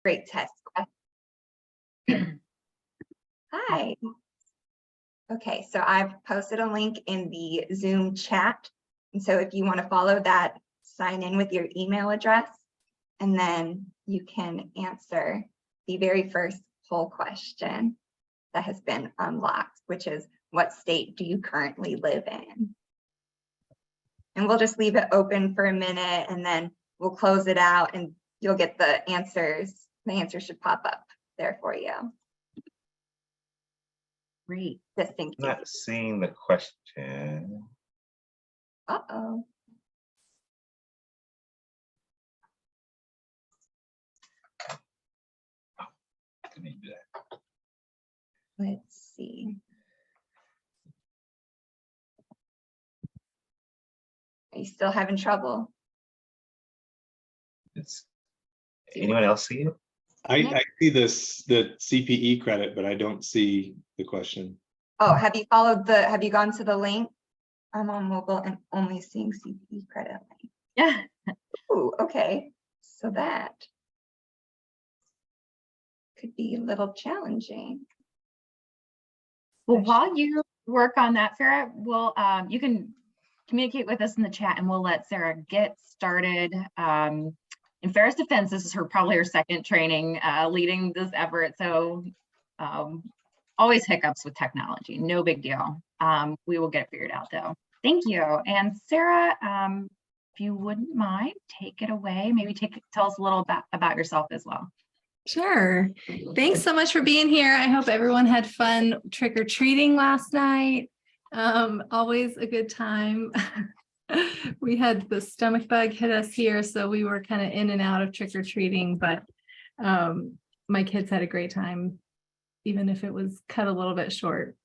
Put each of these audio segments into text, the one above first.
Great test question. Hi. Okay, so I've posted a link in the Zoom chat. And so if you want to follow that, sign in with your email address, and then you can answer the very first poll question that has been unlocked, which is, what state do you currently live in? And we'll just leave it open for a minute, and then we'll close it out and you'll get the answers. The answers should pop up there for you. Great. Just in case. Not seeing the question. Uh-oh. Let me do that. Let's see. Are you still having trouble? Anyone else see it? I see this, the CPE credit, but I don't see the question. Oh, have you gone to the link? I'm on mobile and only seeing CPE credit link. Yeah. Ooh, okay. So that could be a little challenging. Well, while you work on that, Sarah, we'll you can communicate with us in the chat and we'll let Sarah get started. In Farrah's defense, this is probably her second training leading this effort. So always hiccups with technology, no big deal. We will get it figured out though. Thank you. And Sarah, if you wouldn't mind, take it away. Maybe tell us a little about yourself as well. Sure. Thanks so much for being here. I hope everyone had fun trick-or-treating last night. Always a good time. We had the stomach bug hit us here, so we were kind of in and out of trick-or-treating, but my kids had a great time, even if it was cut a little bit short.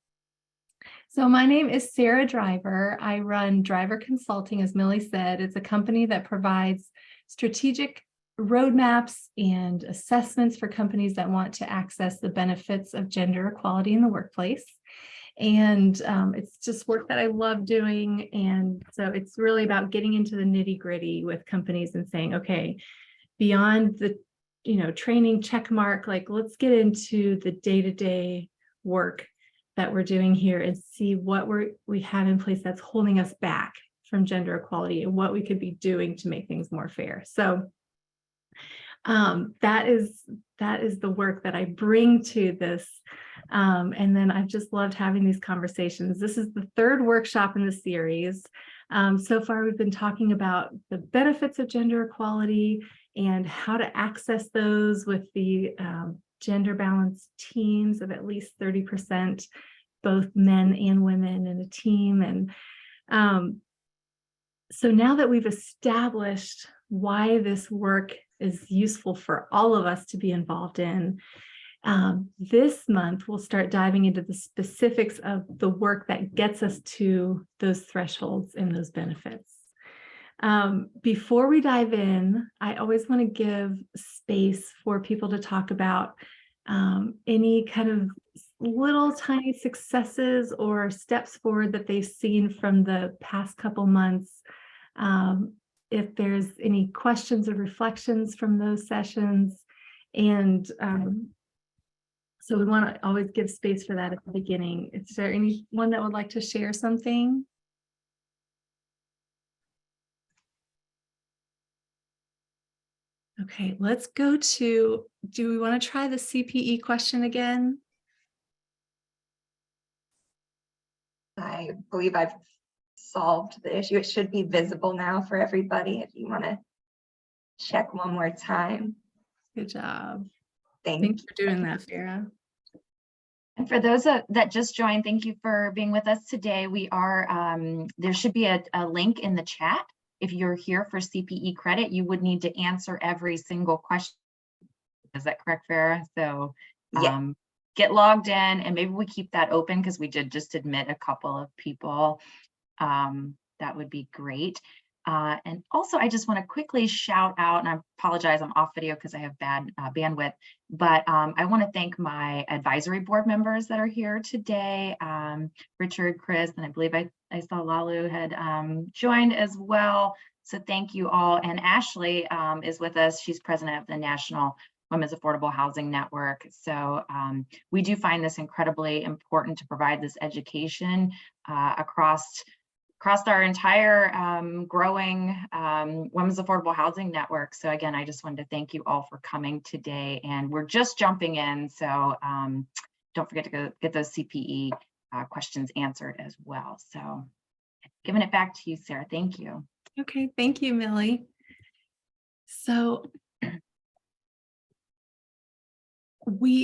So my name is Sarah Driver. I run Driver Consulting, as Millie said. It's a company that provides strategic roadmaps and assessments for companies that want to access the benefits of gender equality in the workplace. And it's just work that I love doing. And so it's really about getting into the nitty-gritty with companies and saying, okay, beyond the training check mark, like let's get into the day-to-day work that we're doing here and see what we have in place that's holding us back from gender equality and what we could be doing to make things more fair. So that is the work that I bring to this. And then I've just loved having these conversations. This is the third workshop in the series. So far, we've been talking about the benefits of gender equality and how to access those with the gender balanced teams of at least 30%, both men and women in a team. And so now that we've established why this work is useful for all of us to be involved in, this month we'll start diving into the specifics of the work that gets us to those thresholds and those benefits. Before we dive in, I always want to give space for people to talk about any kind of little tiny successes or steps forward that they've seen from the past couple months. If there's any questions or reflections from those sessions. And so we want to always give space for that at the beginning. Is there anyone that would like to share something? Okay, let's go to, do we want to try the CPE question again? I believe I've solved the issue. It should be visible now for everybody if you want to check one more time. Good job. Thanks Thanks for doing that, Farrah. And for those that just joined, thank you for being with us today. We are, there should be a link in the chat. If you're here for CPE credit, you would need to answer every single question. Is that correct, Farrah? So Yeah. Get logged in, and maybe we keep that open because we did just admit a couple of people. That would be great. And also, I just want to quickly shout out, and I apologize, I'm off video because I have bad bandwidth, but I want to thank my advisory board members that are here today, Richard, Chris, and I believe I saw Lalu had joined as well. So thank you all. And Ashley is with us. She's president of the National Women's Affordable Housing Network. So we do find this incredibly important to provide this education across our entire growing Women's Affordable Housing Network. So again, I just wanted to thank you all for coming today, and we're just jumping in. So don't forget to go get those CPE questions answered as well. So giving it back to you, Sarah. Thank you. Okay, thank you, Millie. So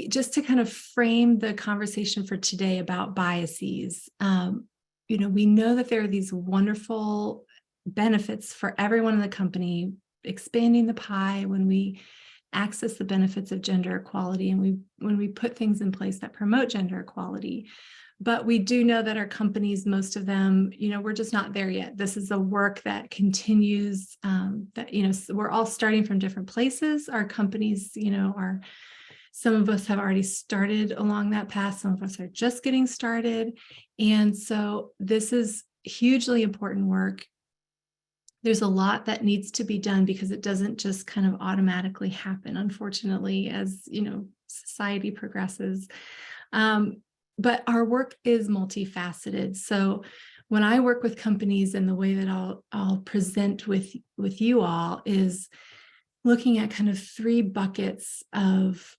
just to kind of frame the conversation for today about biases, we know that there are these wonderful benefits for everyone in the company, expanding the pie when we access the benefits of gender equality and when we put things in place that promote gender equality. But we do know that our companies, most of them, we're just not there yet. This is a work that continues, we're all starting from different places. Our companies, some of us have already started along that path. Some of us are just getting started. And so this is hugely important work. There's a lot that needs to be done because it doesn't just kind of automatically happen, unfortunately, as society progresses. But our work is multifaceted. So when I work with companies, and the way that I'll present with you all is looking at kind of 3 buckets of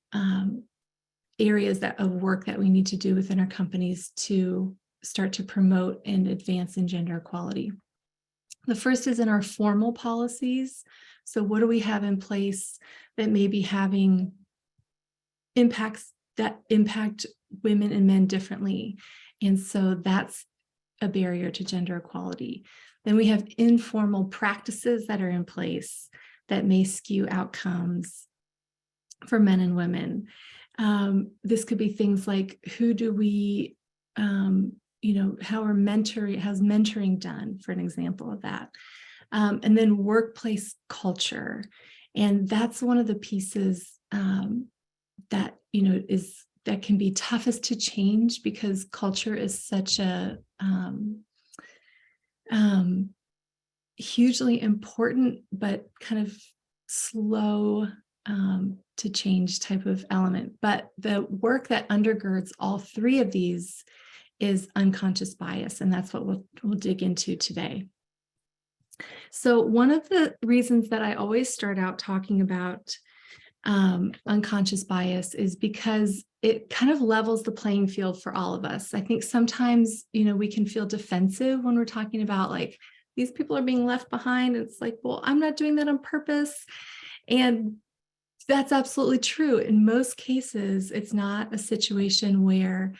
areas of work that we need to do within our companies to start to promote and advance in gender equality. The first is in our formal policies. So what do we have in place that may be having impacts that impact women and men differently? And so that's a barrier to gender equality. Then we have informal practices that are in place that may skew outcomes for men and women. This could be things like, who do we, how are how's mentoring done, for an example of that. And then workplace culture. And that's one of the pieces that, that can be toughest to change, because culture is such a hugely important, but kind of slow to change type of element. But the work that undergirds all 3 of these is unconscious bias, and that's what we'll dig into today. So one of the reasons that I always start out talking about unconscious bias is because it kind of levels the playing field for all of us. I think sometimes, we can feel defensive when we're talking about, like, these people are being left behind. It's like, well, I'm not doing that on purpose. And that's absolutely true. In most cases, it's not a situation where,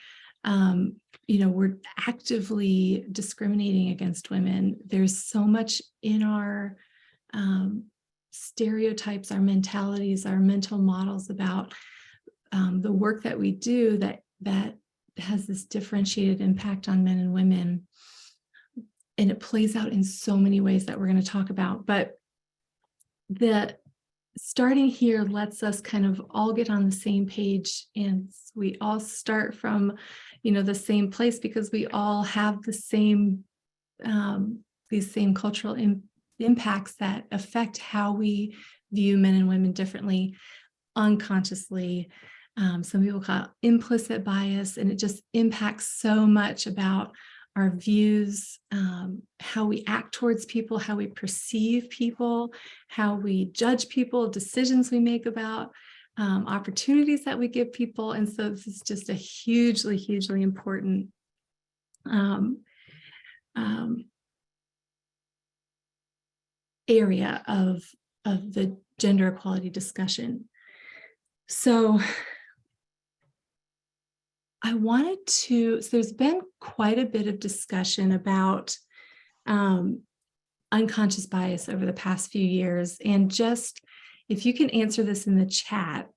we're actively discriminating against women. There's so much in our stereotypes, our mentalities, our mental models about the work that we do that has this differentiated impact on men and women. And it plays out in so many ways that we're going to talk about. But the starting here lets us kind of all get on the same page, and we all start from, the same place, because we all have the same, these same cultural impacts that affect how we view men and women differently, unconsciously. Some people call it implicit bias, and it just impacts so much about our views, how we act towards people, how we perceive people, how we judge people, decisions we make about opportunities that we give people. And so this is just a hugely, hugely important area of the gender equality discussion. So so there's been quite a bit of discussion about unconscious bias over the past few years. And just, if you can answer this in the chat,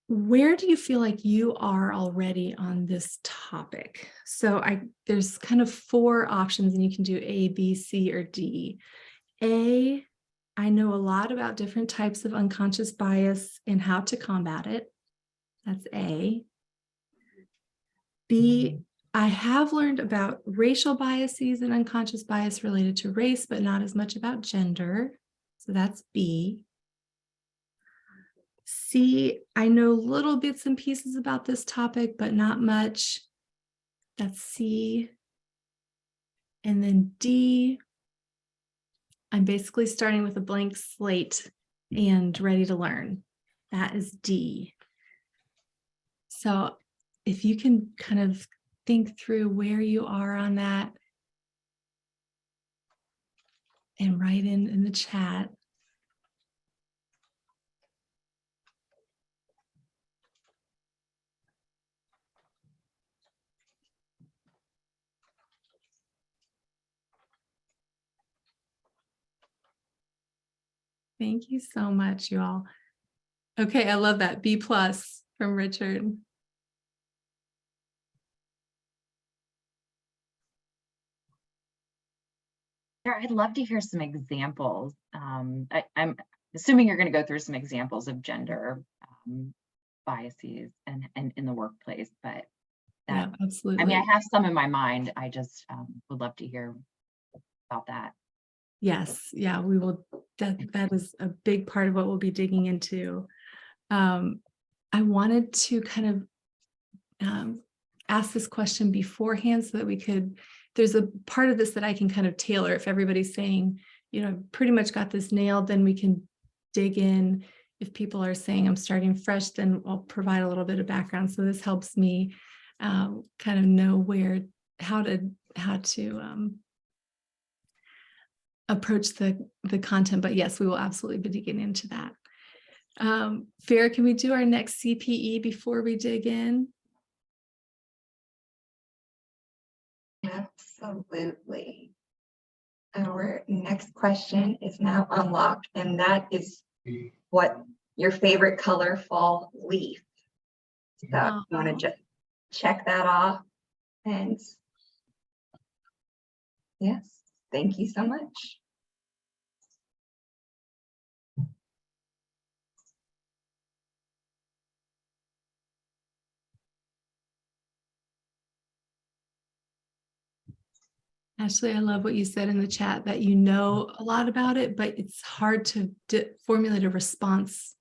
where do you feel like you are already on this topic? So there's kind of 4 options, and you can do A, B, C, or D. A, I know a lot about different types of unconscious bias and how to combat it. That's A. B, I have learned about racial biases and unconscious bias related to race, but not as much about gender. So that's B. C, I know little bits and pieces about this topic, but not much. That's C. And then D, I'm basically starting with a blank slate and ready to learn. That is D. So if you can kind of think through where you are on that and write in the chat. Thank you so much, you all. Okay, I love that. B+ from Richard. Sarah, I'd love to hear some examples. I'm assuming you're going to go through some examples of gender biases and in the workplace, but Yeah, that, absolutely. I mean, I have some in my mind. I just would love to hear about that. Yes, yeah, we will. That is a big part of what we'll be digging into. I wanted to kind of ask this question beforehand so that we could, there's a part of this that I can kind of tailor. If everybody's saying, you know, pretty much got this nailed, then we can dig in. If people are saying I'm starting fresh, then I'll provide a little bit of background. So this helps me kind of know how to approach the content. But yes, we will absolutely be digging into that. Farah, can we do our next CPE before we dig in? Absolutely. Our next question is now unlocked, and that is what your favorite color fall leaf. So you want to just check that off. And yes, thank you so much. Ashley, I love what you said in the chat, that you know a lot about it, but it's hard to formulate a response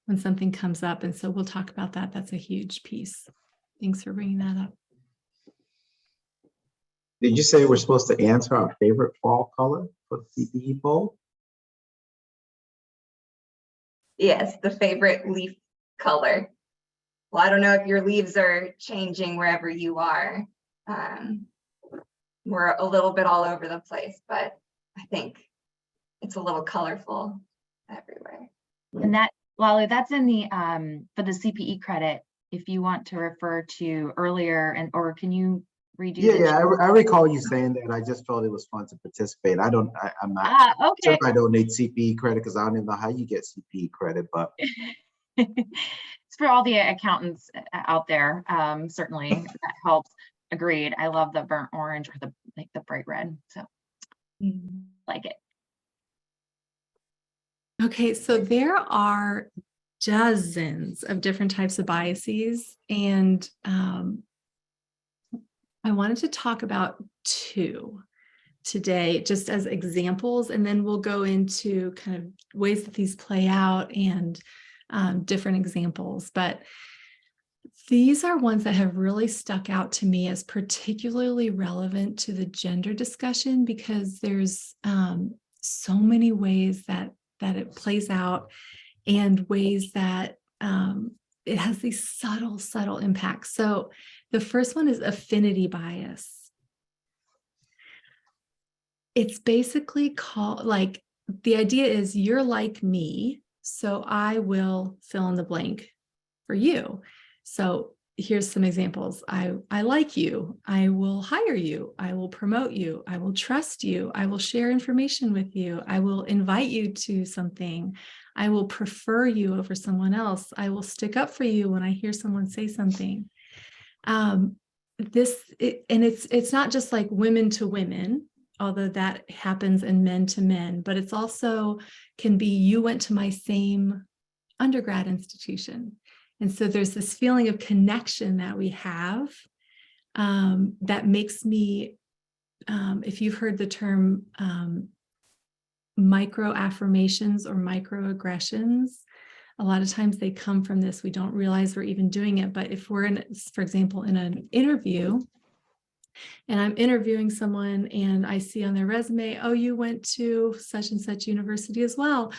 when something comes up. And so we'll talk about that. That's a huge piece. Thanks for bringing that up. Did you say we're supposed to answer our favorite fall color for the CPE poll? Yes, the favorite leaf color. Well, I don't know if your leaves are changing wherever you are. We're a little bit all over the place, but I think it's a little colorful everywhere. And that, Lolly, that's in the for the CPE credit. If you want to refer to earlier, and or can you redo? Yeah, I recall you saying that. I just felt it was fun to participate. I'm not sure Okay. if I donate CPE credit because I don't even know how you get CPE credit, but It's for all the accountants out there. Certainly that helps. Agreed. I love the burnt orange or the bright red. So like it. Okay, so there are dozens of different types of biases, and I wanted to talk about two today just as examples, and then we'll go into kind of ways that these play out and different examples. But these are ones that have really stuck out to me as particularly relevant to the gender discussion, because there's so many ways that it plays out, and ways that it has these subtle impacts. So the first one is affinity bias. It's basically called, like, the idea is you're like me, so I will fill in the blank for you. So here's some examples. I like you. I will hire you. I will promote you. I will trust you. I will share information with you. I will invite you to something. I will prefer you over someone else. I will stick up for you when I hear someone say something. It's not just like women to women, although that happens, and men to men, but it's also can be you went to my same undergrad institution. And so there's this feeling of connection that we have that makes me, if you've heard the term micro affirmations or microaggressions, a lot of times they come from this, we don't realize we're even doing it. But if we're in, for example, in an interview, and I'm interviewing someone and I see on their resume, oh, you went to such and such university as well.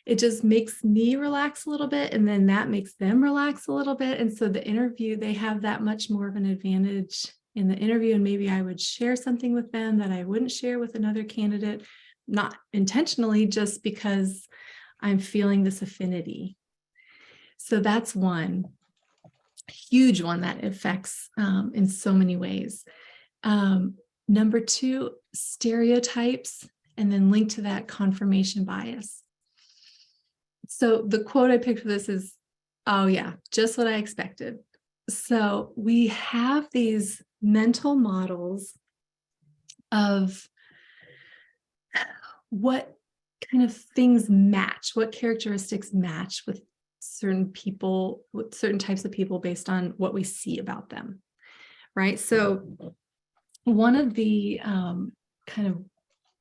It just makes me relax a little bit, and then that makes them relax a little bit. And so the interview, they have that much more of an advantage in the interview. And maybe I would share something with them that I wouldn't share with another candidate, not intentionally, just because I'm feeling this affinity. So that's one huge one that affects in so many ways. Number two, stereotypes, and then linked to that, confirmation bias. So the quote I picked for this is, oh yeah, just what I expected. So we have these mental models of what kind of things match, what characteristics match with certain people, with certain types of people based on what we see about them, right? So one of the kind of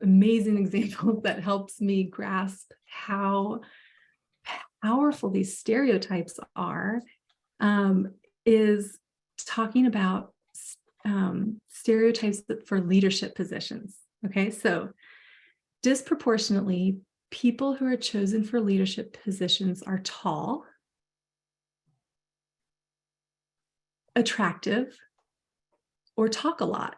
amazing examples that helps me grasp how powerful these stereotypes are is talking about stereotypes for leadership positions. Okay, so disproportionately, people who are chosen for leadership positions are tall, attractive, or talk a lot.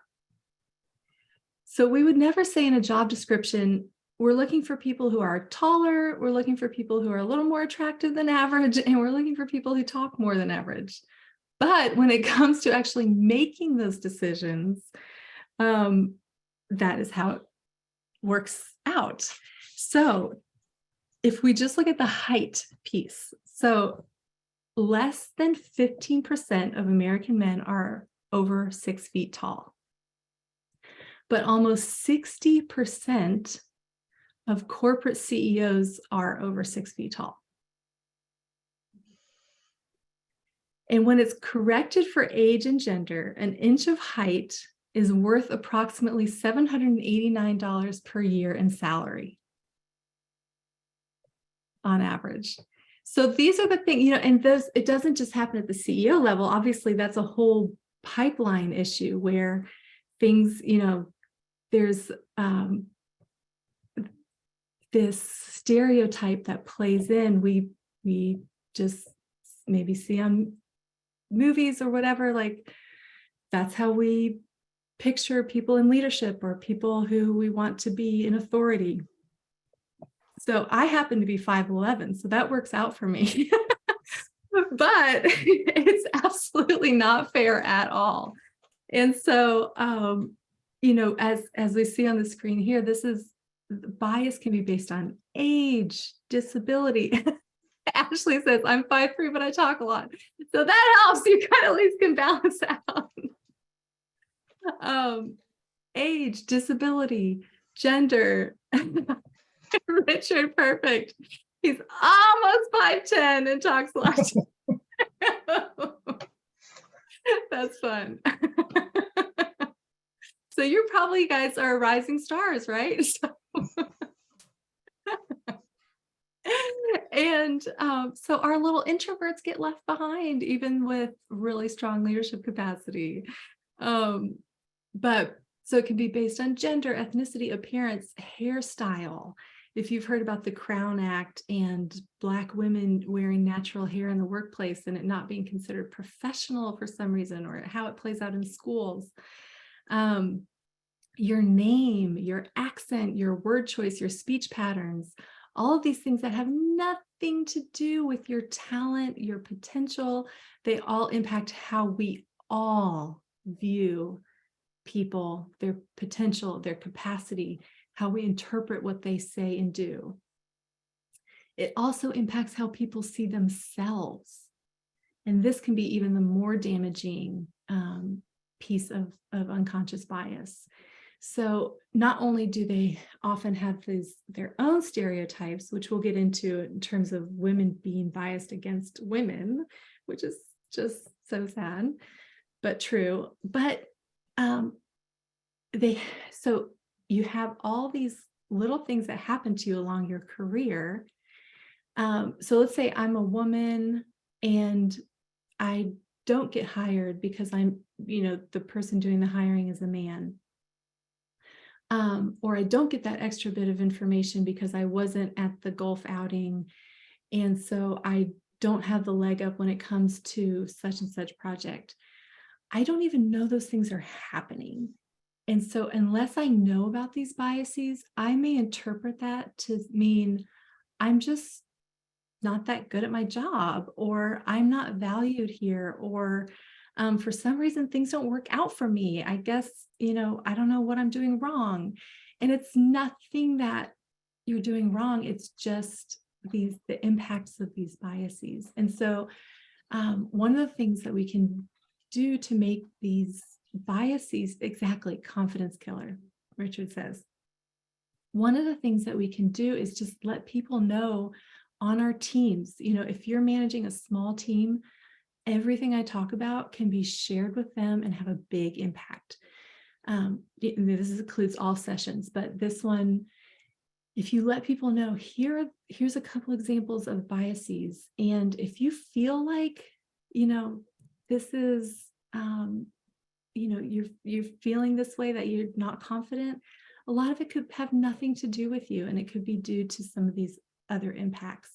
So we would never say in a job description, we're looking for people who are taller, we're looking for people who are a little more attractive than average, and we're looking for people who talk more than average. But when it comes to actually making those decisions, that is how it works out. So if we just look at the height piece, so less than 15% of American men are over 6 feet tall, but almost 60% of corporate CEOs are over 6 feet tall. And when it's corrected for age and gender, an inch of height is worth approximately $789 per year in salary on average. So these are the things, you know, and those, it doesn't just happen at the CEO level. Obviously, that's a whole pipeline issue where things, you know, there's this stereotype that plays in. We just maybe see on movies or whatever, like that's how we picture people in leadership or people who we want to be in authority. So I happen to be 5'11", so that works out for me. But it's absolutely not fair at all. And so, you know, as we see on the screen here, this is, bias can be based on age, disability. Ashley says, I'm 5'3", but I talk a lot. So that helps. You kind of at least can balance out. Age, disability, gender. Richard, perfect. He's almost 5'10" and talks a lot. That's fun. So you probably guys are rising stars, right? And so our little introverts get left behind, even with really strong leadership capacity. But so it can be based on gender, ethnicity, appearance, hairstyle. If you've heard about the Crown Act and Black women wearing natural hair in the workplace and it not being considered professional for some reason, or how it plays out in schools. Your name, your accent, your word choice, your speech patterns, all of these things that have nothing to do with your talent, your potential, they all impact how we all view people, their potential, their capacity, how we interpret what they say and do. It also impacts how people see themselves. And this can be even the more damaging piece of unconscious bias. So not only do they often have their own stereotypes, which we'll get into in terms of women being biased against women, which is just so sad, but true. But so you have all these little things that happen to you along your career So let's say I'm a woman and I don't get hired because I'm, the person doing the hiring is a man. Or I don't get that extra bit of information because I wasn't at the golf outing. And so I don't have the leg up when it comes to such and such project. I don't even know those things are happening. And so unless I know about these biases, I may interpret that to mean I'm just not that good at my job, or I'm not valued here, or for some reason things don't work out for me. I guess, I don't know what I'm doing wrong. And it's nothing that you're doing wrong. It's just the impacts of these biases. And so one of the things that we can do to make these biases, exactly, confidence killer, Richard says. One of the things that we can do is just let people know on our teams, if you're managing a small team, everything I talk about can be shared with them and have a big impact. This includes all sessions, but this one, if you let people know, here's a couple examples of biases. And if you feel like, this is, you're feeling this way, that you're not confident, a lot of it could have nothing to do with you. And it could be due to some of these other impacts.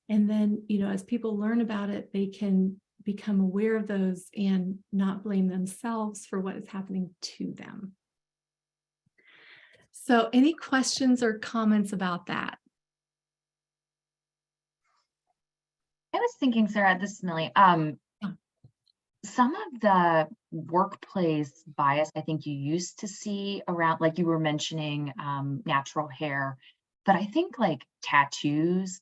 And then, as people learn about it, they can become aware of those and not blame themselves for what is happening to them. So any questions or comments about that? I was thinking, Sarah, this is Millie. Some of the workplace bias I think you used to see around, like you were mentioning, natural hair, but I think like tattoos,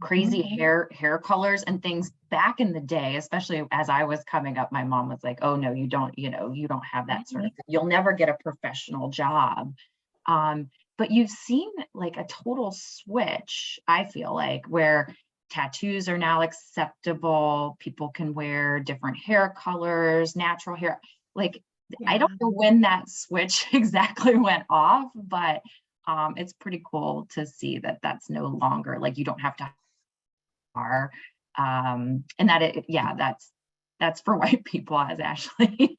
crazy hair colors and things back in the day, especially as I was coming up, my mom was like, oh no, you don't have that sort of thing. You'll never get a professional job. But you've seen like a total switch, I feel like, where tattoos are now acceptable. People can wear different hair colors, natural hair. Like, Yeah. I don't know when that switch exactly went off, but it's pretty cool to see that that's no longer like, you don't have to are, and that that's for white people, as Ashley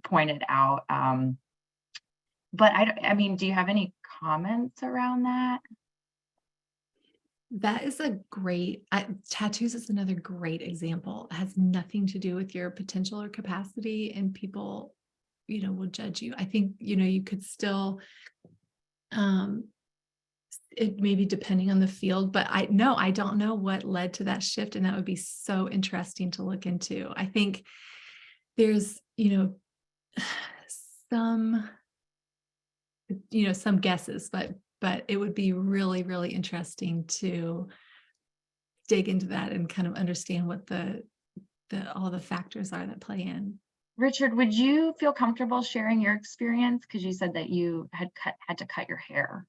pointed out. But I mean, do you have any comments around that? That is a great, tattoos is another great example. It has nothing to do with your potential or capacity, and people, will judge you. I think, you could still, it may be depending on the field, but I don't know what led to that shift. And that would be so interesting to look into. I think there's, some guesses, but it would be really, really interesting to dig into that and kind of understand what all the factors are that play in. Richard, would you feel comfortable sharing your experience? Because you said that you had to cut your hair.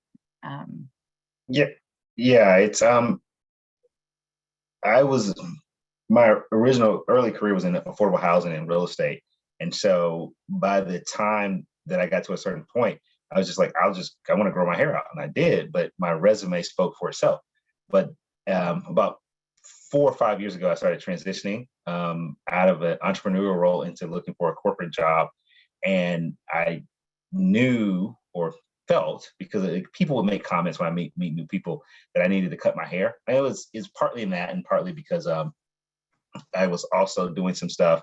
Yeah, it's my original early career was in affordable housing and real estate. And so by the time that I got to a certain point, I was just like, I want to grow my hair out. And I did, but my resume spoke for itself. But about 4 or 5 years ago, I started transitioning out of an entrepreneurial role into looking for a corporate job. And I knew or felt, because people would make comments when I meet new people, that I needed to cut my hair. And it's partly in that, and partly because I was also doing some stuff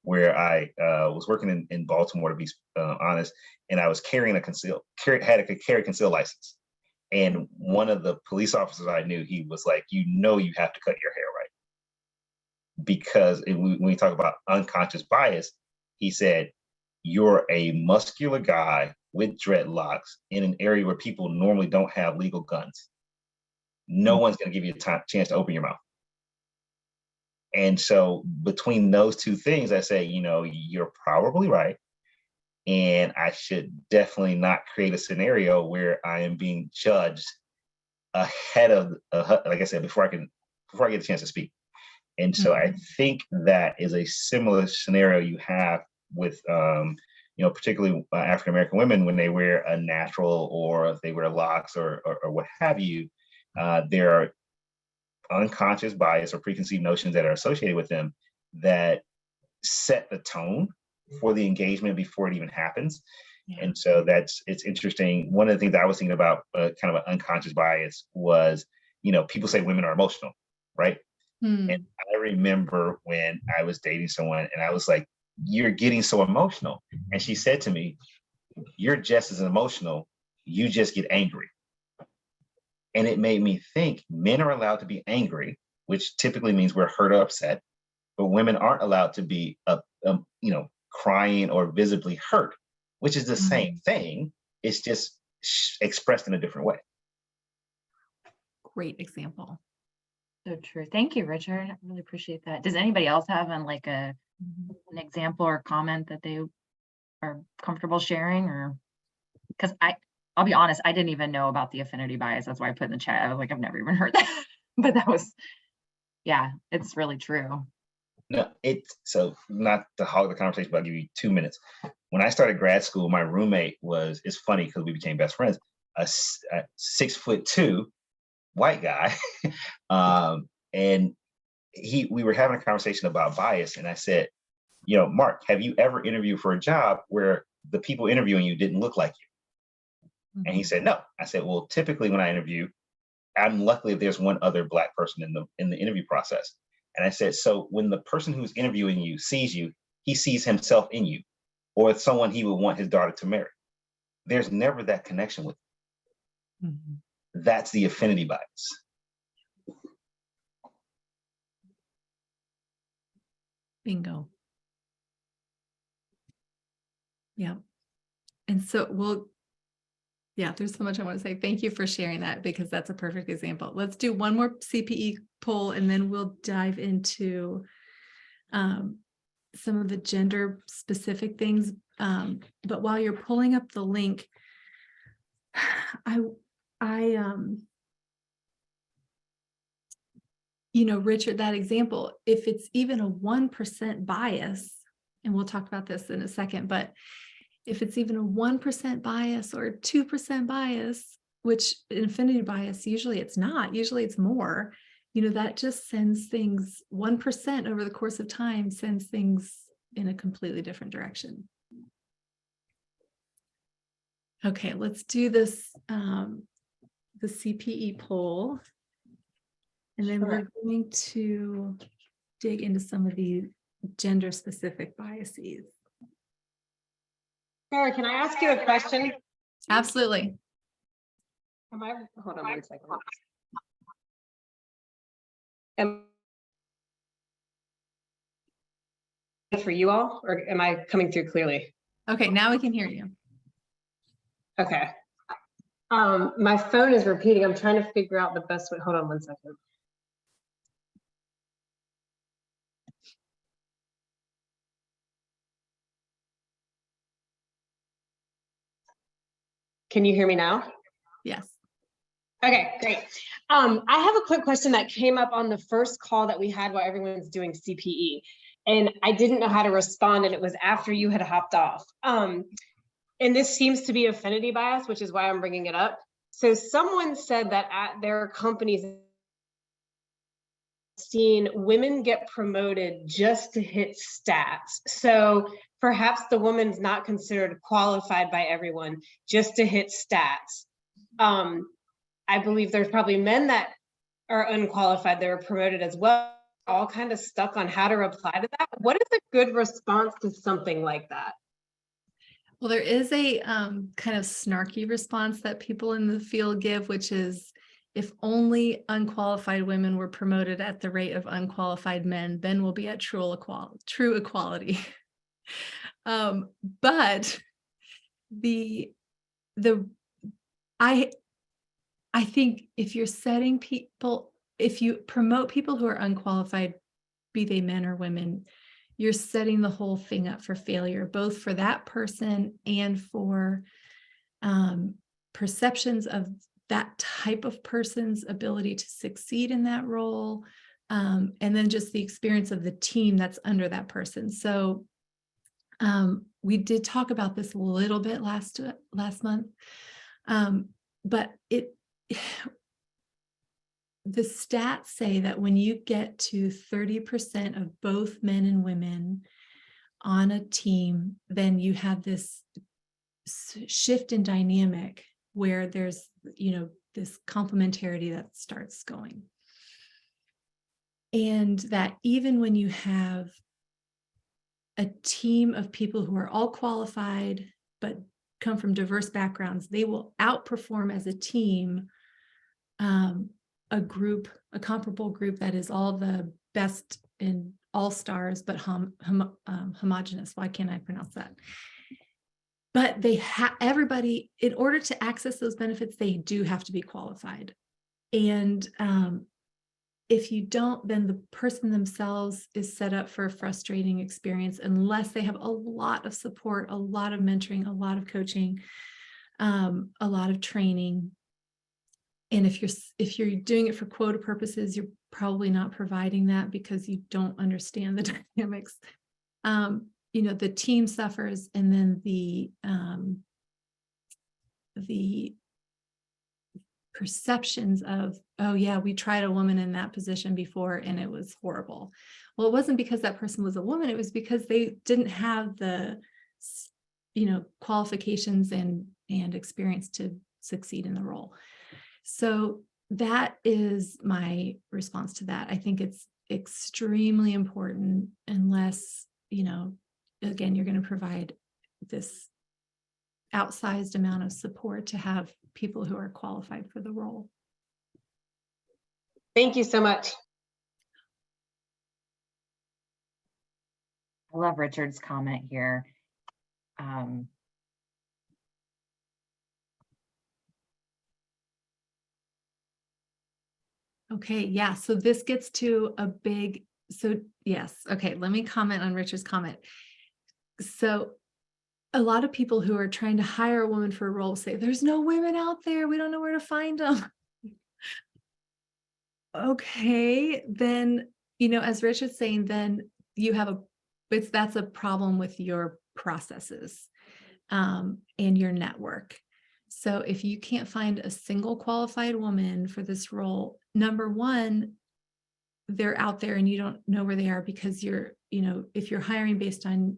where I was working in Baltimore, to be honest, and I was carrying had a carry conceal license. And one of the police officers I knew, he was like, you have to cut your hair right. Because when we talk about unconscious bias, he said, you're a muscular guy with dreadlocks in an area where people normally don't have legal guns. No one's going to give you a chance to open your mouth. And so between those two things, I say, you're probably right. And I should definitely not create a scenario where I am being judged ahead of, like I said, before I get a chance to speak. And so I think that is a similar scenario you have with, particularly African-American women when they wear a natural, or if they wear locks or what have you. there are unconscious bias or preconceived notions that are associated with them that set the tone for the engagement before it even happens. Yeah. And so it's interesting. One of the things that I was thinking about, kind of an unconscious bias, was, people say women are emotional, right? Hmm. And I remember when I was dating someone and I was like, "You're getting so emotional." And she said to me, "You're just as emotional. You just get angry." And it made me think men are allowed to be angry, which typically means we're hurt or upset, but women aren't allowed to be, crying or visibly hurt, which is the same thing. It's just expressed in a different way. Great example. So true. Thank you, Richard. I really appreciate that. Does anybody else have an an example or comment that they are comfortable sharing? Or because I'll be honest, I didn't even know about the affinity bias. That's why I put in the chat. I was like, I've never even heard that. But that was, yeah, it's really true. No, so not to hog the conversation, but I'll give you 2 minutes. When I started grad school, my roommate it's funny because we became best friends, a 6'2" white guy. And we were having a conversation about bias. And I said, "Mark, have you ever interviewed for a job where the people interviewing you didn't look like you?" And he said, "No." I said, "Well, typically when I interview, I'm lucky if there's one other Black person in the interview process." And I said, "So when the person who's interviewing you sees you, he sees himself in you, or it's someone he would want his daughter to marry. There's never that connection with you. That's the affinity bias." Bingo. Yeah. And so there's so much I want to say. Thank you for sharing that, because that's a perfect example. Let's do one more CPE poll and then we'll dive into some of the gender specific things. But while you're pulling up the link, Richard, that example, if it's even a 1% bias, and we'll talk about this in a second, but if it's even a 1% bias or 2% bias, which affinity bias, usually it's not, usually it's more, that just sends things 1% over the course of time, sends things in a completely different direction. Okay, let's do this, the CPE poll. And then we're going to dig into some of the gender specific biases. Sarah, can I ask you a question? Absolutely. Hold on 1 second. For you all, or am I coming through clearly? Okay, now we can hear you. Okay. My phone is repeating. I'm trying to figure out the best way. Hold on 1 second. Can you hear me now? Yes. Okay, great. I have a quick question that came up on the first call that we had while everyone's doing CPE, and I didn't know how to respond, and it was after you had hopped off. And this seems to be affinity bias, which is why I'm bringing it up. So someone said that at their companies, seen women get promoted just to hit stats. So perhaps the woman's not considered qualified by everyone, just to hit stats. I believe there's probably men that are unqualified that are promoted as well, all kind of stuck on how to reply to that. What is a good response to something like that? Well, there is a kind of snarky response that people in the field give, which is, if only unqualified women were promoted at the rate of unqualified men, then we'll be at true equality. But I think if you're setting people, if you promote people who are unqualified, be they men or women, you're setting the whole thing up for failure, both for that person and for perceptions of that type of person's ability to succeed in that role, and then just the experience of the team that's under that person. So we did talk about this a little bit last month, but the stats say that when you get to 30% of both men and women on a team, then you have this shift in dynamic where there's, this complementarity that starts going. And that even when you have a team of people who are all qualified, but come from diverse backgrounds, they will outperform as a team a comparable group that is all the best in all stars, but homogenous. Why can't I pronounce that? But everybody, in order to access those benefits, they do have to be qualified. And if you don't, then the person themselves is set up for a frustrating experience unless they have a lot of support, a lot of mentoring, a lot of coaching, a lot of training. And if you're doing it for quota purposes, you're probably not providing that because you don't understand the dynamics. The team suffers, and then the perceptions of, oh yeah, we tried a woman in that position before and it was horrible. Well, it wasn't because that person was a woman, it was because they didn't have the qualifications and experience to succeed in the role. So that is my response to that. I think it's extremely important, unless, again, you're going to provide this outsized amount of support, to have people who are qualified for the role. Thank you so much. I love Richard's comment here. Okay, yeah, so this gets to yes, okay, let me comment on Richard's comment. So a lot of people who are trying to hire a woman for a role say, there's no women out there, we don't know where to find them. Okay, then, as Richard's saying, then you have that's a problem with your processes and your network. So if you can't find a single qualified woman for this role, number one, they're out there and you don't know where they are, because if you're hiring based on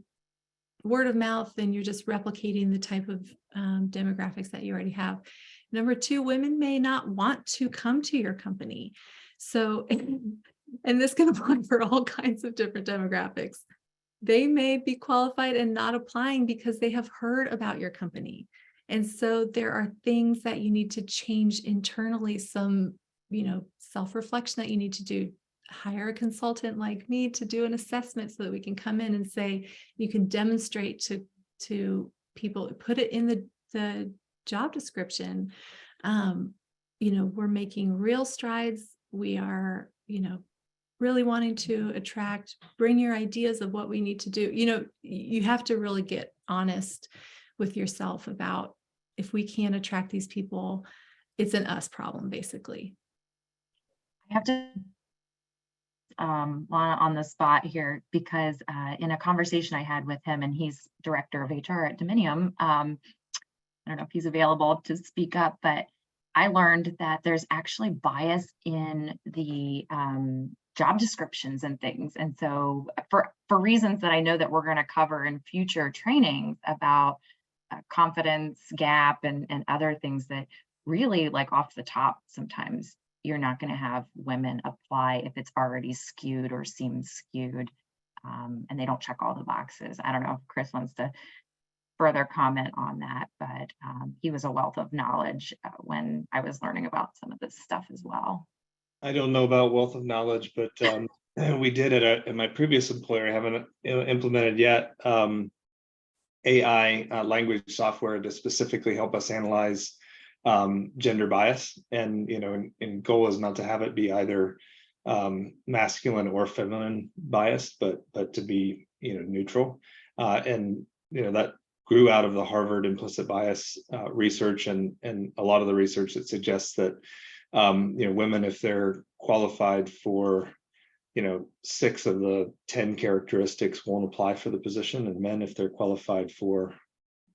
word of mouth, then you're just replicating the type of demographics that you already have. Number two, women may not want to come to your company. So, and this can apply for all kinds of different demographics. They may be qualified and not applying because they have heard about your company. And so there are things that you need to change internally, some, self-reflection that you need to do. Hire a consultant like me to do an assessment so that we can come in and say, you can demonstrate to people, put it in the job description. We're making real strides. We are, really wanting to attract, bring your ideas of what we need to do. You have to really get honest with yourself about, if we can't attract these people, it's an us problem, basically. I have to on the spot here, because in a conversation I had with him, and he's director of HR at Dominium, I don't know if he's available to speak up, but I learned that there's actually bias in the job descriptions and things. And so for reasons that I know that we're going to cover in future trainings about confidence gap and other things, that really, like, off the top, sometimes you're not going to have women apply if it's already skewed or seems skewed, and they don't check all the boxes. I don't know if Chris wants to further comment on that, but he was a wealth of knowledge when I was learning about some of this stuff as well. I don't know about wealth of knowledge, but we did at my previous employer. I haven't implemented yet AI language software to specifically help us analyze gender bias, and and goal is not to have it be either masculine or feminine bias, but to be neutral, and that grew out of the Harvard implicit bias research, and a lot of the research that suggests that women, if they're qualified for 6 of the 10 characteristics, won't apply for the position, and men, if they're qualified for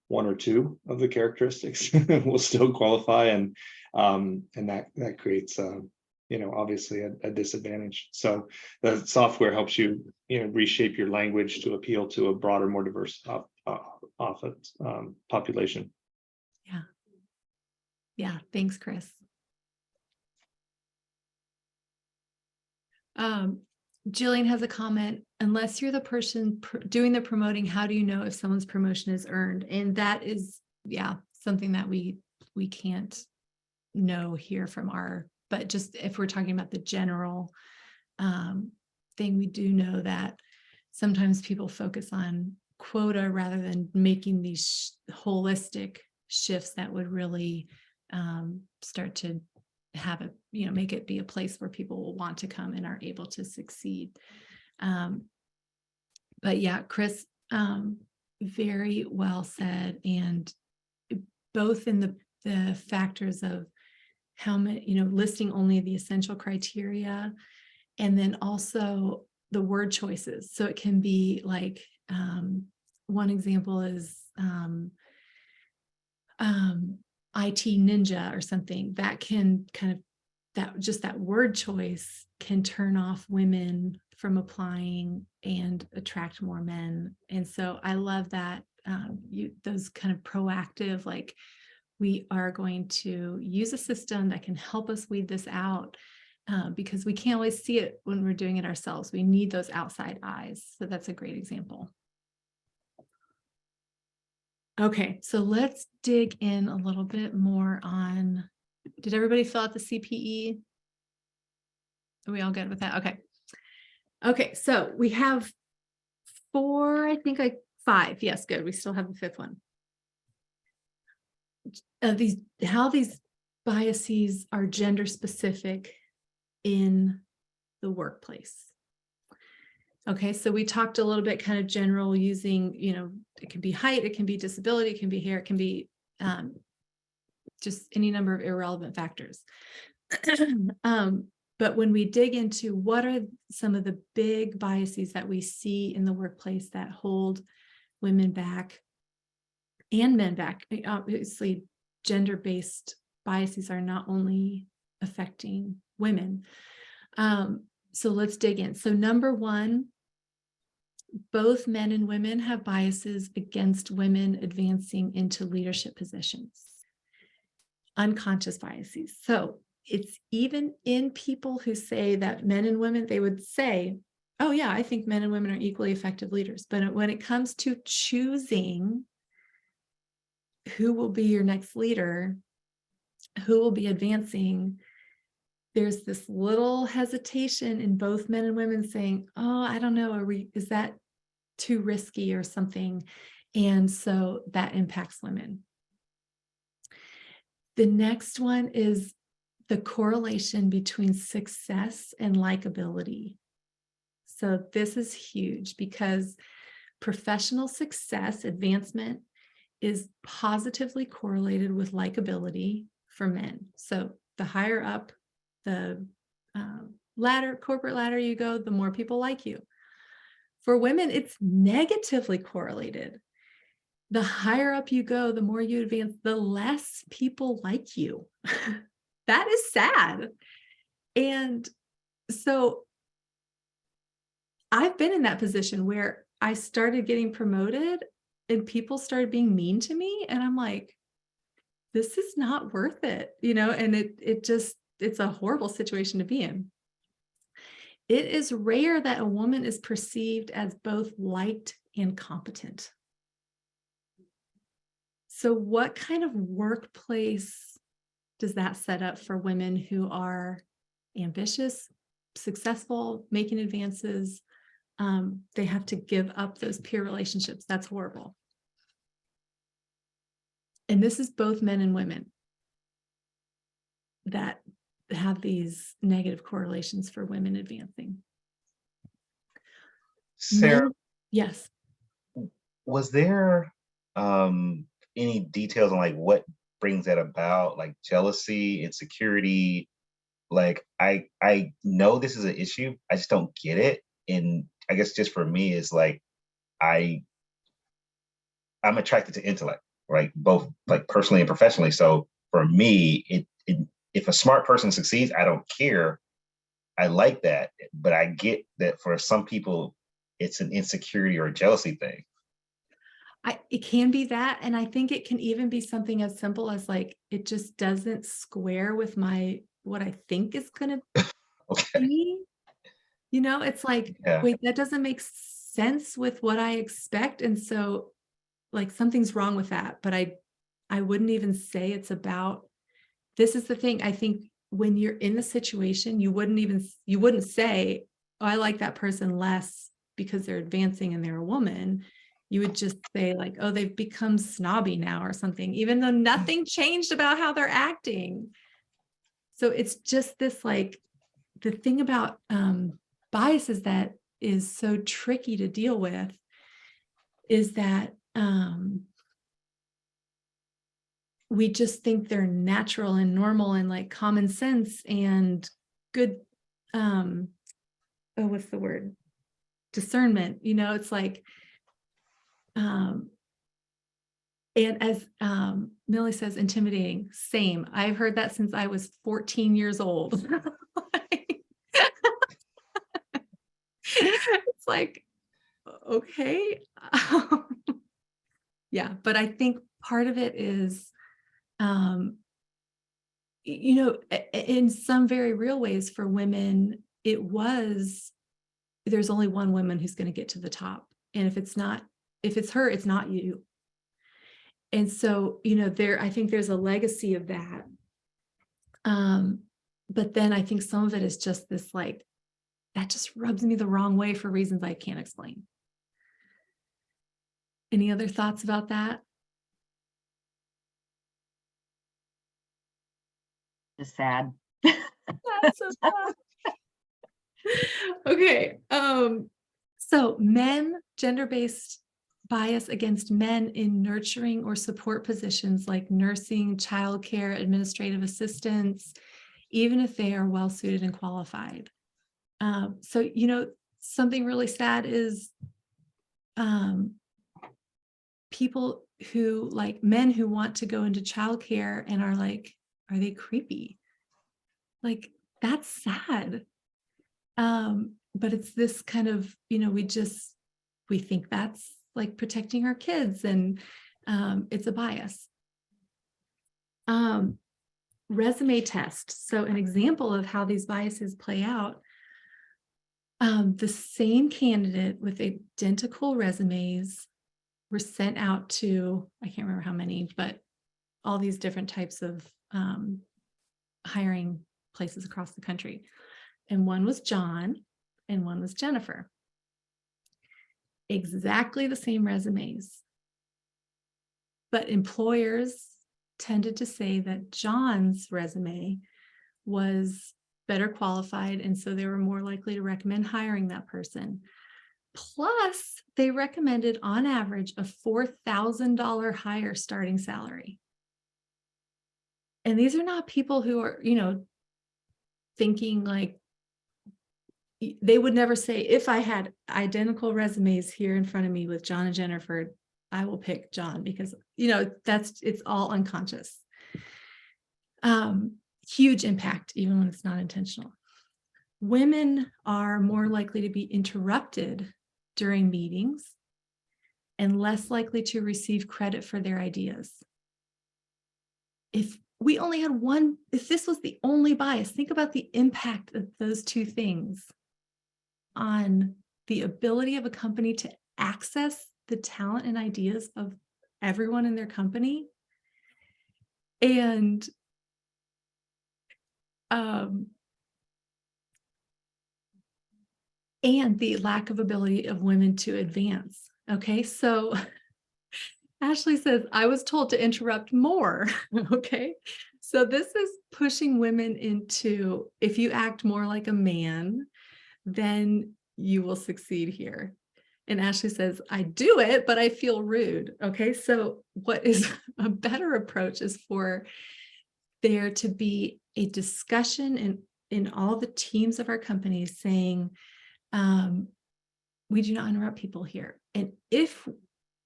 1 or 2 of the characteristics, will still qualify, and that creates obviously a disadvantage. So the software helps you, reshape your language to appeal to a broader, more diverse population. Yeah, thanks, Chris. Jillian has a comment. Unless you're the person doing the promoting, how do you know if someone's promotion is earned? And that is, something that we can't know here from but just if we're talking about the general thing, we do know that sometimes people focus on quota rather than making these holistic shifts that would really start to have it, make it be a place where people will want to come and are able to succeed. But yeah, Chris, very well said. And both in the factors of how many, listing only the essential criteria, and then also the word choices. So it can be like, one example is IT ninja or something that can that word choice can turn off women from applying and attract more men. And so I love that those kind of proactive, like, we are going to use a system that can help us weed this out, because we can't always see it when we're doing it ourselves. We need those outside eyes. So that's a great example. Okay, so let's dig in a little bit more on, did everybody fill out the CPE? Are we all good with that? Okay. Okay, so we have 4, I think, like 5. Yes, good. We still have the 5th one. How these biases are gender specific in the workplace. Okay, so we talked a little bit kind of general using, it can be height, it can be disability, it can be hair, it can be just any number of irrelevant factors. But when we dig into what are some of the big biases that we see in the workplace that hold women back and men back, obviously gender-based biases are not only affecting women. So let's dig in. So number 1, both men and women have biases against women advancing into leadership positions. Unconscious biases. So it's even in people who say that men and women, they would say, oh yeah, I think men and women are equally effective leaders. But when it comes to choosing who will be your next leader, who will be advancing, there's this little hesitation in both men and women saying, oh, I don't know, is that too risky or something? And so that impacts women. The next one is the correlation between success and likability. So this is huge because professional success, advancement, is positively correlated with likability for men. So the higher up the corporate ladder you go, the more people like you. For women, it's negatively correlated. The higher up you go, the more you advance, the less people like you. That is sad. And so I've been in that position where I started getting promoted and people started being mean to me. And I'm like, this is not worth it, and it's a horrible situation to be in. It is rare that a woman is perceived as both liked and competent. So what kind of workplace does that set up for women who are ambitious, successful, making advances? They have to give up those peer relationships. That's horrible. And this is both men and women that have these negative correlations for women advancing. Sarah, Yes. was there any details on like what brings that about, like jealousy, insecurity? Like I know this is an issue, I just don't get it. And I guess just for me is like I'm attracted to intellect, right? Both like personally and professionally. So for me, if a smart person succeeds, I don't care I like that, but I get that for some people, it's an insecurity or a jealousy thing. It can be that, and I think it can even be something as simple as like, it just doesn't square with what I think is gonna Okay. be. You know, it's like, Yeah. wait, that doesn't make sense with what I expect, and so, like, something's wrong with that, but I wouldn't even say it's about this is the thing, I think when you're in the situation, you wouldn't say, "Oh, I like that person less because they're advancing and they're a woman." You would just say like, "Oh, they've become snobby now," or something, even though nothing changed about how they're acting. So it's just this like, the thing about biases that is so tricky to deal with is that we just think they're natural and normal and like common sense and good oh, what's the word, discernment, you know. It's like and as Millie says, intimidating. Same, I've heard that since I was 14 years old. It's like, okay. Yeah, but I think part of it is you know, in some very real ways for women, there's only one woman who's going to get to the top. And if it's her, it's not you. And so, you know, I think there's a legacy of that. But then I think some of it is just this like, that just rubs me the wrong way for reasons I can't explain. Any other thoughts about that? Just sad. That's so sad. Okay. So gender-based bias against men in nurturing or support positions like nursing, childcare, administrative assistants, even if they are well suited and qualified. So, you know, something really sad is people who like men who want to go into childcare and are like, are they creepy? Like, that's sad. But it's this kind of, you know, we think that's like protecting our kids, and it's a bias. Resume test. So an example of how these biases play out, the same candidate with identical resumes were sent out to, I can't remember how many, but all these different types of hiring places across the country. And one was John and one was Jennifer. Exactly the same resumes. But employers tended to say that John's resume was better qualified, and so they were more likely to recommend hiring that person. Plus, they recommended on average a $4,000 higher starting salary. And these are not people who are, you know, thinking like, they would never say, if I had identical resumes here in front of me with John and Jennifer, I will pick John, because, you know, it's all unconscious. Huge impact, even when it's not intentional. Women are more likely to be interrupted during meetings and less likely to receive credit for their ideas. If we only had one, if this was the only bias, think about the impact of those two things on the ability of a company to access the talent and ideas of everyone in their company. And the lack of ability of women to advance. Okay, so Ashley says, I was told to interrupt more. Okay, so this is pushing women into, if you act more like a man, then you will succeed here. And Ashley says, I do it, but I feel rude. Okay, so what is a better approach is for there to be a discussion in all the teams of our company saying, we do not interrupt people here. And if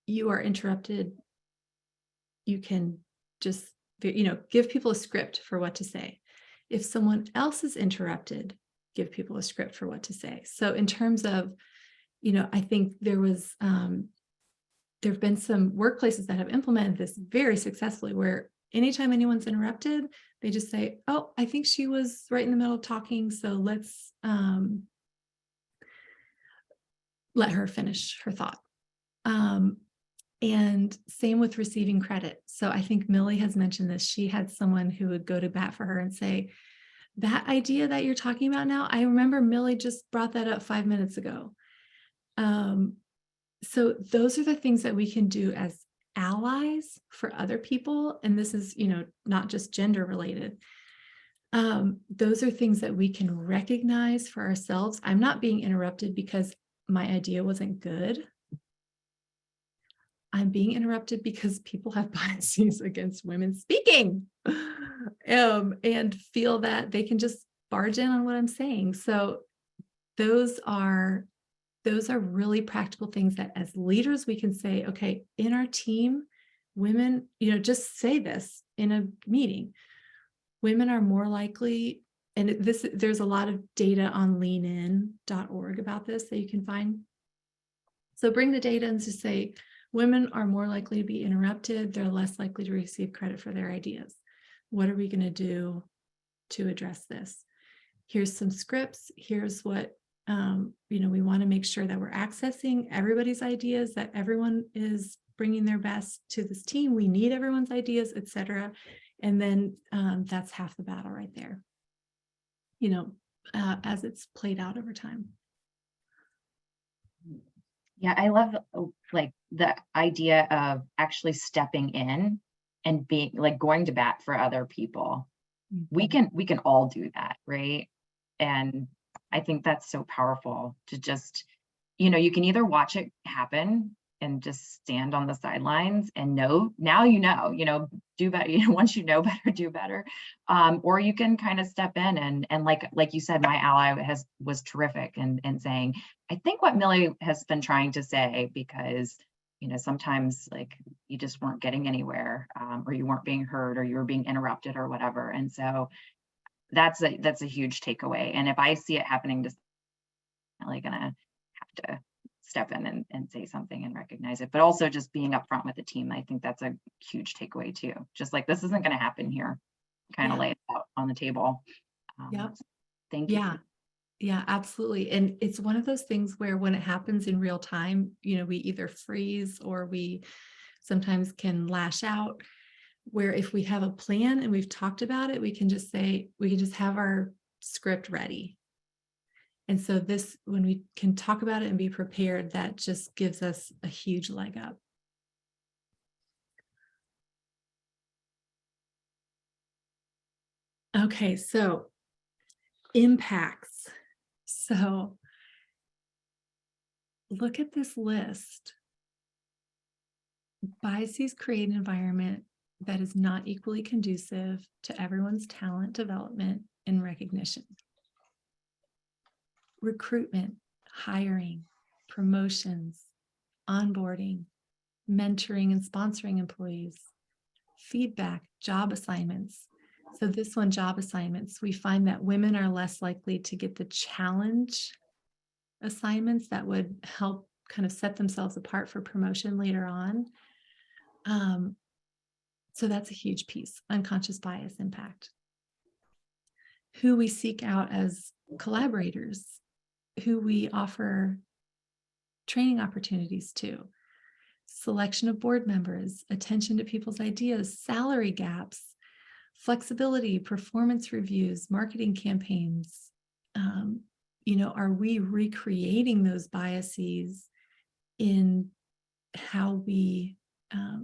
you are interrupted, you can just, you know, give people a script for what to say. If someone else is interrupted, give people a script for what to say. So in terms of, I think there have been some workplaces that have implemented this very successfully, where anytime anyone's interrupted, they just say, oh, I think she was right in the middle of talking, so let's let her finish her thought. And same with receiving credit. So I think Millie has mentioned this. She had someone who would go to bat for her and say, that idea that you're talking about now, I remember Millie just brought that up 5 minutes ago. So those are the things that we can do as allies for other people. And this is, not just gender related. Those are things that we can recognize for ourselves. I'm not being interrupted because my idea wasn't good. I'm being interrupted because people have biases against women speaking, and feel that they can just barge in on what I'm saying. So those are really practical things that as leaders we can say, okay, in our team, women, just say this in a meeting. Women are more likely, and there's a lot of data on leanin.org about this that you can find. So bring the data and just say, women are more likely to be interrupted. They're less likely to receive credit for their ideas. What are we going to do to address this? Here's some scripts. Here's what, we want to make sure that we're accessing everybody's ideas, that everyone is bringing their best to this team. We need everyone's ideas, etc. And then that's half the battle right there, as it's played out over time. Yeah, I love like the idea of actually stepping in and being like going to bat for other people. We can all do that, right? And I think that's so powerful to just, you can either watch it happen and just stand on the sidelines and know, do better. Once you know better, do better. Or you can kind of step in and like you said, my ally was terrific and saying, I think what Millie has been trying to say, because, sometimes like you just weren't getting anywhere, or you weren't being heard, or you were being interrupted or whatever. And so that's a huge takeaway. And if I see it happening, just really gonna have to step in and say something and recognize it, but also just being upfront with the team. I think that's a huge takeaway too. Just like, this isn't going to happen here, kind of lay it out on the table. Yep. Thank you. Yeah, absolutely. And it's one of those things where when it happens in real time, we either freeze or we sometimes can lash out, where if we have a plan and we've talked about it, we can just have our script ready. And so when we can talk about it and be prepared, that just gives us a huge leg up. Okay, so impacts. So look at this list. Biases create an environment that is not equally conducive to everyone's talent development and recognition. Recruitment, hiring, promotions, onboarding, mentoring and sponsoring employees, feedback, job assignments. So this one, job assignments, we find that women are less likely to get the challenge assignments that would help kind of set themselves apart for promotion later on. So that's a huge piece, unconscious bias impact. Who we seek out as collaborators, who we offer training opportunities to, selection of board members, attention to people's ideas, salary gaps, flexibility, performance reviews, marketing campaigns. Are we recreating those biases in how we,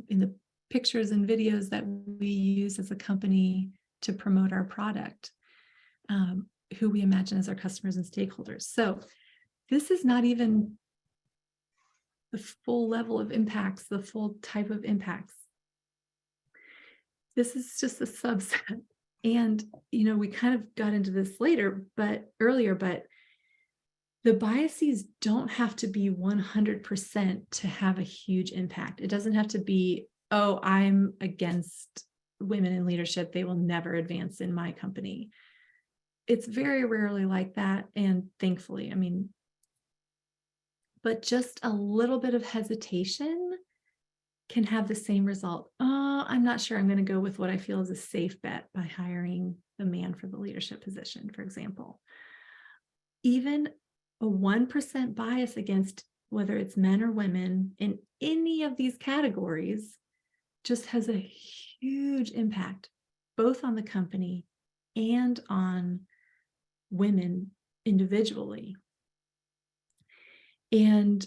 in the pictures and videos that we use as a company to promote our product? Who we imagine as our customers and stakeholders. So this is not even the full level of impacts, the full type of impacts. This is just a subset. And, we kind of got into this earlier, but the biases don't have to be 100% to have a huge impact. It doesn't have to be, oh, I'm against women in leadership. They will never advance in my company. it's very rarely like that. And thankfully, I mean, but just a little bit of hesitation can have the same result. I'm not sure I'm going to go with what I feel is a safe bet by hiring a man for the leadership position, for example. Even a 1% bias against whether it's men or women in any of these categories just has a huge impact, both on the company and on women individually. And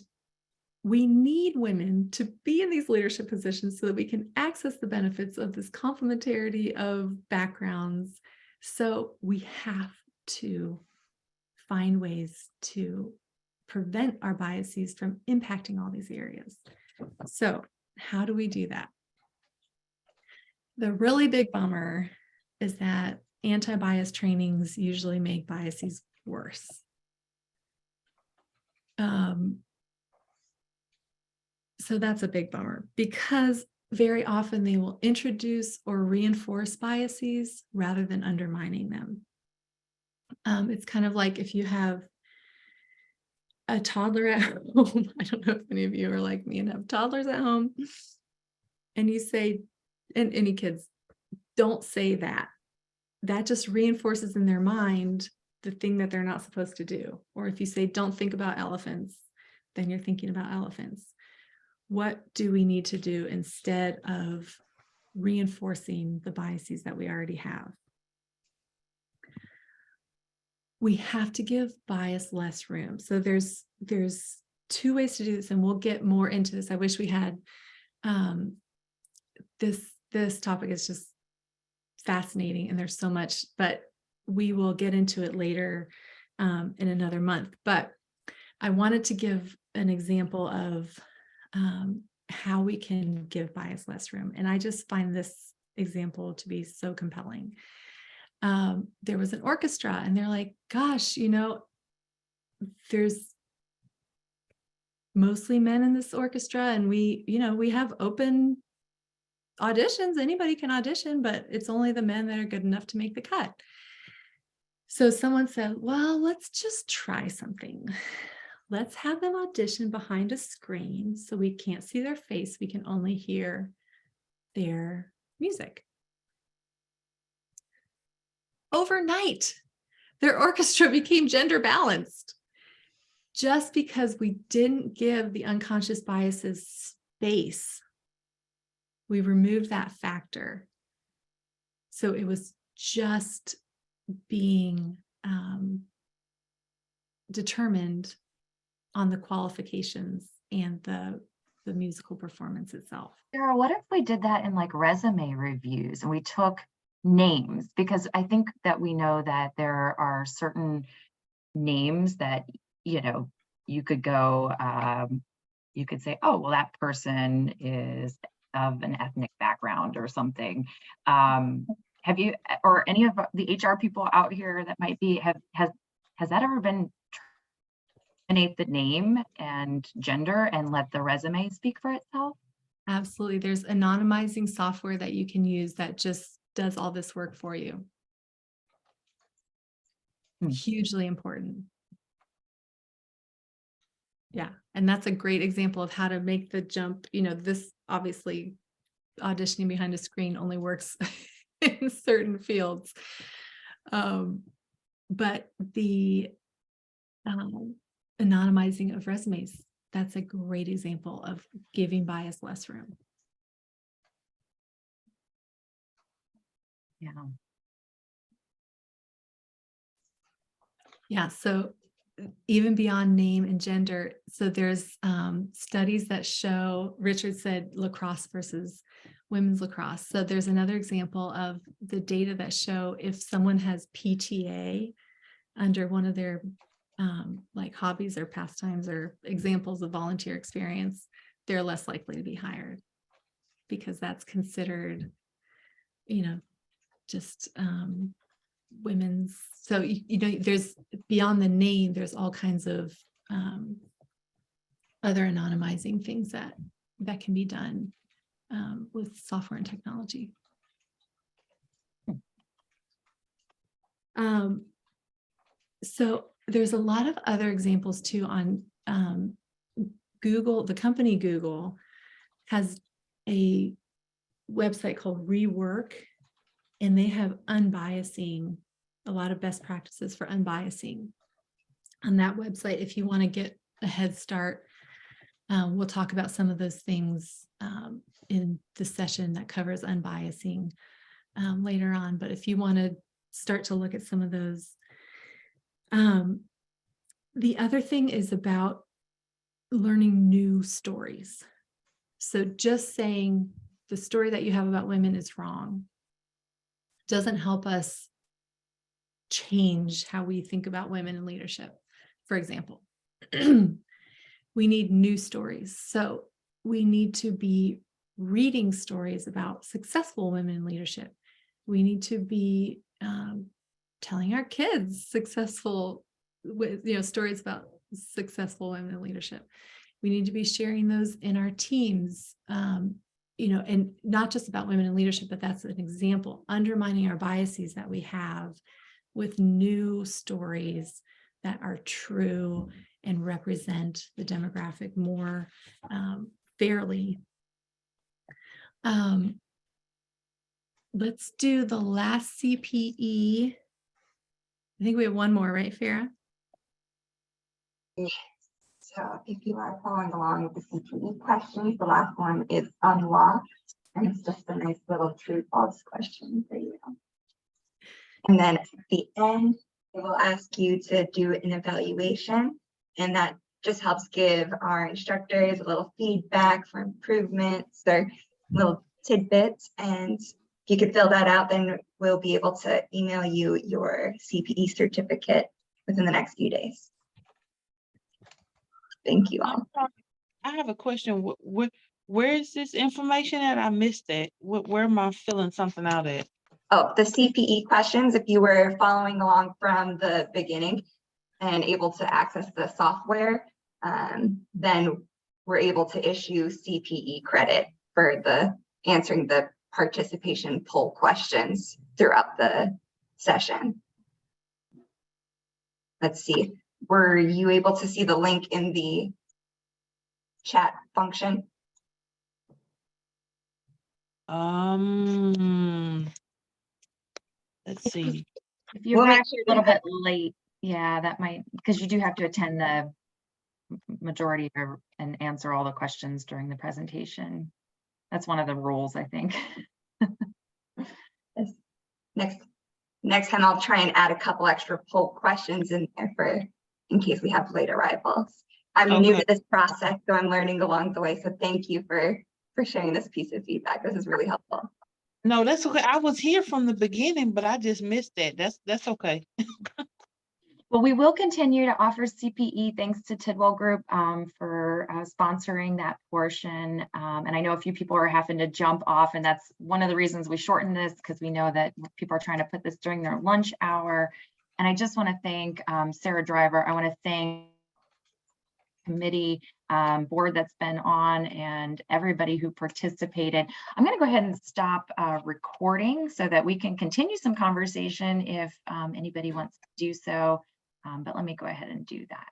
we need women to be in these leadership positions so that we can access the benefits of this complementarity of backgrounds. So we have to find ways to prevent our biases from impacting all these areas. So how do we do that? The really big bummer is that anti-bias trainings usually make biases worse. So that's a big bummer, because very often they will introduce or reinforce biases rather than undermining them. It's kind of like if you have a toddler at home. I don't know if any of you are like me and have toddlers at home, and you say, and any kids, don't say that. That just reinforces in their mind the thing that they're not supposed to do. Or if you say, don't think about elephants, then you're thinking about elephants. What do we need to do instead of reinforcing the biases that we already have? We have to give bias less room. So there's two ways to do this, and we'll get more into this. I wish we had this topic is just fascinating, and there's so much, but we will get into it later in another month. But I wanted to give an example of how we can give bias less room. And I just find this example to be so compelling. There was an orchestra, and they're like, gosh, there's mostly men in this orchestra, and we have open auditions. Anybody can audition, but it's only the men that are good enough to make the cut. So someone said, well, let's just try something. Let's have them audition behind a screen so we can't see their face. We can only hear their music. Overnight, their orchestra became gender balanced just because we didn't give the unconscious biases space. We removed that factor. So it was just being determined on the qualifications and the musical performance itself. Sarah, what if we did that in like resume reviews and we took names? Because I think that we know that there are certain names that, you could go, you could say, oh, well, that person is of an ethnic background or something. Have you, or any of the HR people out here that might be, has that ever been eliminate the name and gender and let the resume speak for itself? Absolutely. There's anonymizing software that you can use that just does all this work for you. Hugely important. Yeah. And that's a great example of how to make the jump. This obviously auditioning behind a screen only works in certain fields. But the anonymizing of resumes, that's a great example of giving bias less room. Yeah. Yeah, so even beyond name and gender, so there's studies that show, Richard said lacrosse versus women's lacrosse. So there's another example of the data that show if someone has PTA under one of their like hobbies or pastimes or examples of volunteer experience, they're less likely to be hired because that's considered, just women's. So, there's beyond the name, there's all kinds of other anonymizing things that can be done with software and technology. So there's a lot of other examples too on Google. The company Google has a website called Rework, and they have unbiasing, a lot of best practices for unbiasing on that website. If you want to get a head start, we'll talk about some of those things in the session that covers unbiasing later on. But if you want to start to look at some of those, the other thing is about learning new stories. So just saying the story that you have about women is wrong doesn't help us change how we think about women in leadership. For example, we need new stories. So we need to be reading stories about successful women in leadership. We need to be telling our kids successful, stories about successful women in leadership. We need to be sharing those in our teams, and not just about women in leadership, but that's an example, undermining our biases that we have with new stories that are true and represent the demographic more fairly. Let's do the last CPE. I think we have one more, right, Farah? So if you are following along with the CPE questions, the last one is unlocked, and it's just a nice little true false question for you. And then at the end, it will ask you to do an evaluation, and that just helps give our instructors a little feedback for improvements or little tidbits. And if you could fill that out, then we'll be able to email you your CPE certificate within the next few days. Thank you all. I have a question. Where is this information at? I missed it. Where am I filling something out at? Oh, the CPE questions, if you were following along from the beginning and able to access the software, then we're able to issue CPE credit for the answering the participation poll questions throughout the session. Let's see. Were you able to see the link in the chat function? Let's see. If you're We'll make actually sure a little to bit late, yeah, that might, because you do have to attend the majority and answer all the questions during the presentation. That's one of the rules, I think. Next time I'll try and add a couple extra poll questions in there in case we have late arrivals. I'm new to this process, so I'm learning along the way. So thank you for sharing this piece of feedback. This is really helpful. No, that's okay. I was here from the beginning, but I just missed that. That's okay. Well, we will continue to offer CPE thanks to Tidwell Group for sponsoring that portion. And I know a few people are having to jump off, and that's one of the reasons we shortened this, because we know that people are trying to put this during their lunch hour. And I just want to thank Sarah Driver. I want to thank committee board that's been on and everybody who participated. I'm going to go ahead and stop recording so that we can continue some conversation if anybody wants to do so. But let me go ahead and do that.